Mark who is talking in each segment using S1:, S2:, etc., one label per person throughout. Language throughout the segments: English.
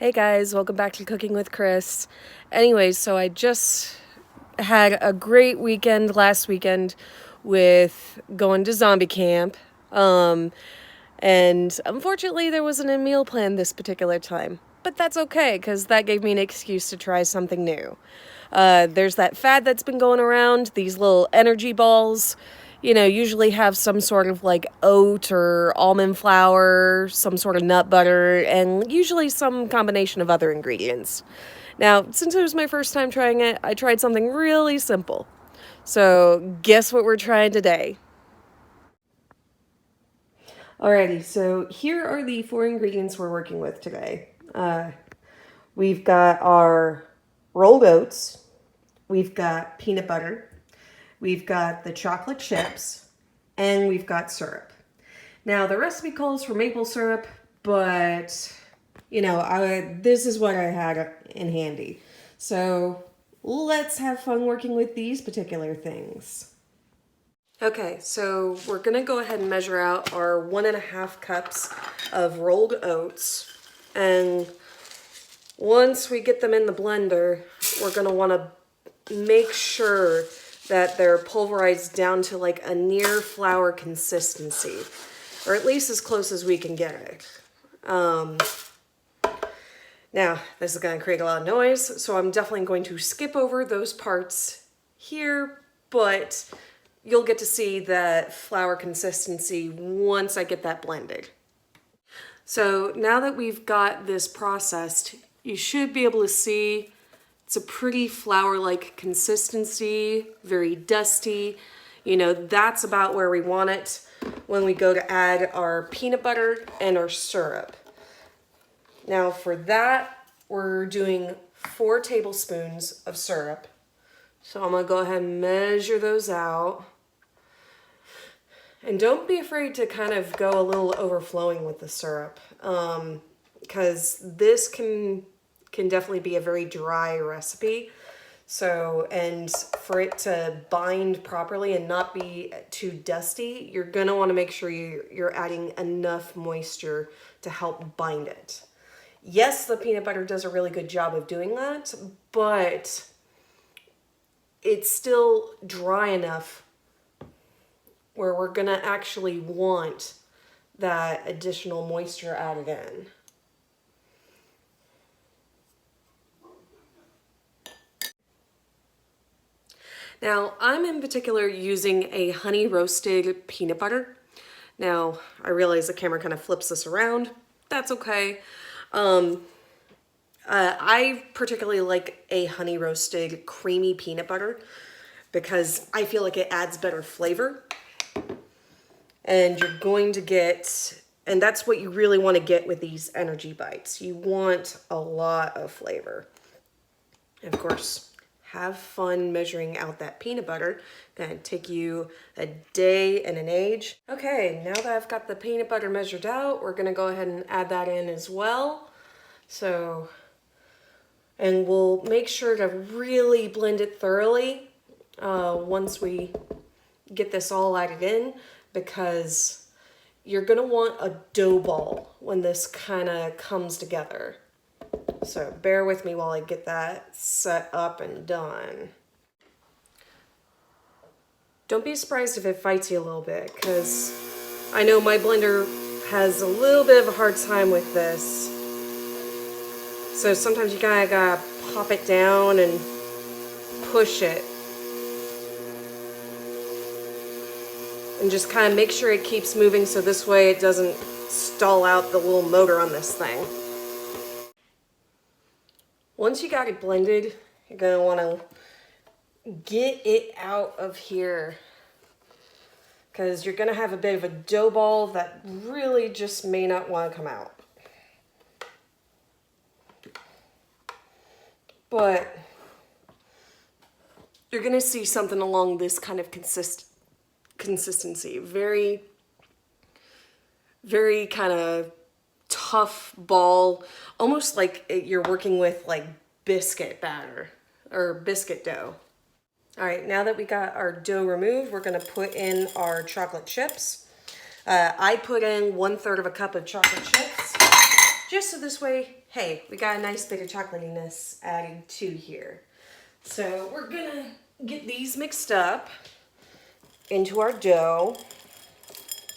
S1: Hey guys, welcome back to Cooking with Chris. Anyways, so I just had a great weekend last weekend with going to zombie camp. And unfortunately, there wasn't a meal plan this particular time. But that's okay, because that gave me an excuse to try something new. There's that fad that's been going around, these little energy balls, usually have some sort of like oat or almond flour, some sort of nut butter, and usually some combination of other ingredients. Now, since it was my first time trying it, I tried something really simple. So, guess what we're trying today? Alrighty, so here are the four ingredients we're working with today. We've got our rolled oats, we've got peanut butter, we've got the chocolate chips, and we've got syrup. Now, the recipe calls for maple syrup, but, this is what I had in handy. So let's have fun working with these particular things. Okay, so we're gonna go ahead and measure out our 1.5 cups of rolled oats. And once we get them in the blender, we're gonna wanna make sure that they're pulverized down to like a near flour consistency, or at least as close as we can get it. Now, this is going to create a lot of noise, so I'm definitely going to skip over those parts here, but you'll get to see that flour consistency once I get that blended. So now that we've got this processed, you should be able to see it's a pretty flour-like consistency, very dusty. That's about where we want it when we go to add our peanut butter and our syrup. Now for that, we're doing 4 tablespoons of syrup. So I'm gonna go ahead and measure those out. And don't be afraid to kind of go a little overflowing with the syrup, because this can definitely be a very dry recipe. So, and for it to bind properly and not be too dusty, you're gonna wanna make sure you're adding enough moisture to help bind it. Yes, the peanut butter does a really good job of doing that, but it's still dry enough where we're gonna actually want that additional moisture added in. Now, I'm in particular using a honey roasted peanut butter. Now, I realize the camera kind of flips this around. That's okay. I particularly like a honey roasted creamy peanut butter because I feel like it adds better flavor. And you're going to get, and that's what you really want to get with these energy bites. You want a lot of flavor. And of course, have fun measuring out that peanut butter. Gonna take you a day and an age. Okay, now that I've got the peanut butter measured out, we're gonna go ahead and add that in as well. So, and we'll make sure to really blend it thoroughly once we get this all added in, because you're gonna want a dough ball when this kind of comes together. So bear with me while I get that set up and done. Don't be surprised if it fights you a little bit, because I know my blender has a little bit of a hard time with this. So sometimes you kind of gotta pop it down and push it. And just kind of make sure it keeps moving so this way it doesn't stall out the little motor on this thing. Once you got it blended, you're going to want to get it out of here, because you're going to have a bit of a dough ball that really just may not want to come out. But you're going to see something along this kind of consistency. Very, very kind of tough ball, almost like you're working with like biscuit batter or biscuit dough. All right, now that we got our dough removed, we're gonna put in our chocolate chips. I put in 1/3 of a cup of chocolate chips Just so this way, hey, we got a nice bit of chocolatiness added to here. So we're gonna get these mixed up into our dough.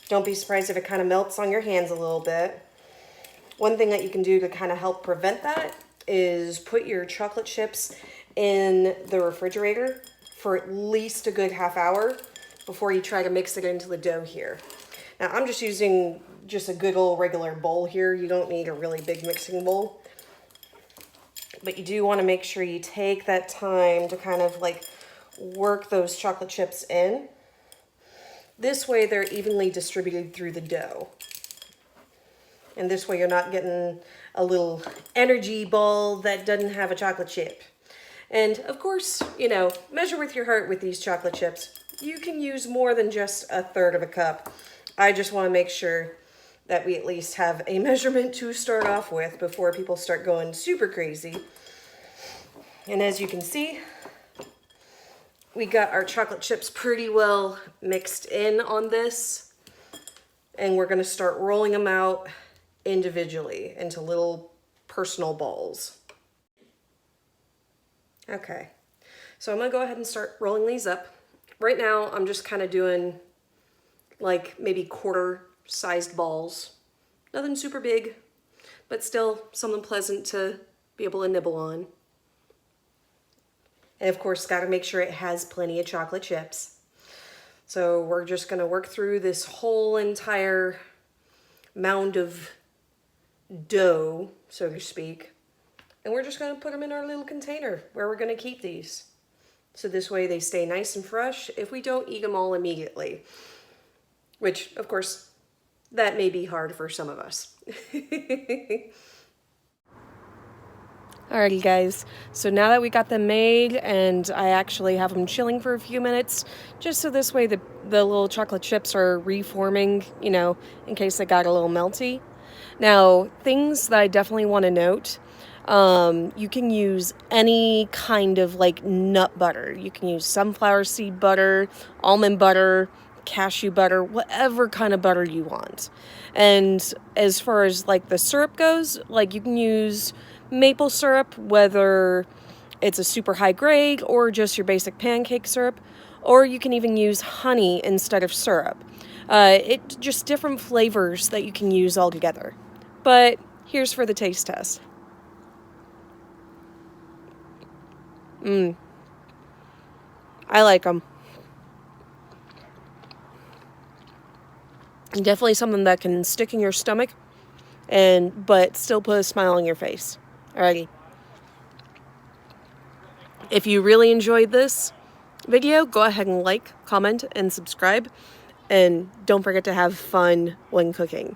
S1: Don't be surprised if it kind of melts on your hands a little bit. One thing that you can do to kind of help prevent that is put your chocolate chips in the refrigerator for at least a good half hour before you try to mix it into the dough here. Now I'm just using just a good old regular bowl here. You don't need a really big mixing bowl. But you do want to make sure you take that time to kind of like work those chocolate chips in. This way they're evenly distributed through the dough. And this way you're not getting a little energy ball that doesn't have a chocolate chip. And of course, you know, measure with your heart with these chocolate chips. You can use more than just a third of a cup. I just want to make sure that we at least have a measurement to start off with before people start going super crazy. And as you can see, we got our chocolate chips pretty well mixed in on this. And we're going to start rolling them out individually into little personal balls. Okay, so I'm going to go ahead and start rolling these up. Right now, I'm just kind of doing like maybe quarter-sized balls. Nothing super big, but still something pleasant to be able to nibble on. And of course, got to make sure it has plenty of chocolate chips. So we're just going to work through this whole entire mound of dough, so to speak. And we're just going to put them in our little container where we're going to keep these. So this way they stay nice and fresh if we don't eat them all immediately. Which, of course, that may be hard for some of us. Alrighty guys, so now that we got them made and I actually have them chilling for a few minutes, just so this way the little chocolate chips are reforming, you know, in case they got a little melty. Now, things that I definitely want to note, you can use any kind of like nut butter. You can use sunflower seed butter, almond butter, cashew butter, whatever kind of butter you want. And as far as like the syrup goes, like you can use maple syrup, whether it's a super high grade or just your basic pancake syrup, or you can even use honey instead of syrup. It just different flavors that you can use all together. But here's for the taste test. I like them. Definitely something that can stick in your stomach, but still put a smile on your face. Alrighty. If you really enjoyed this video, go ahead and like, comment, and subscribe. And don't forget to have fun when cooking.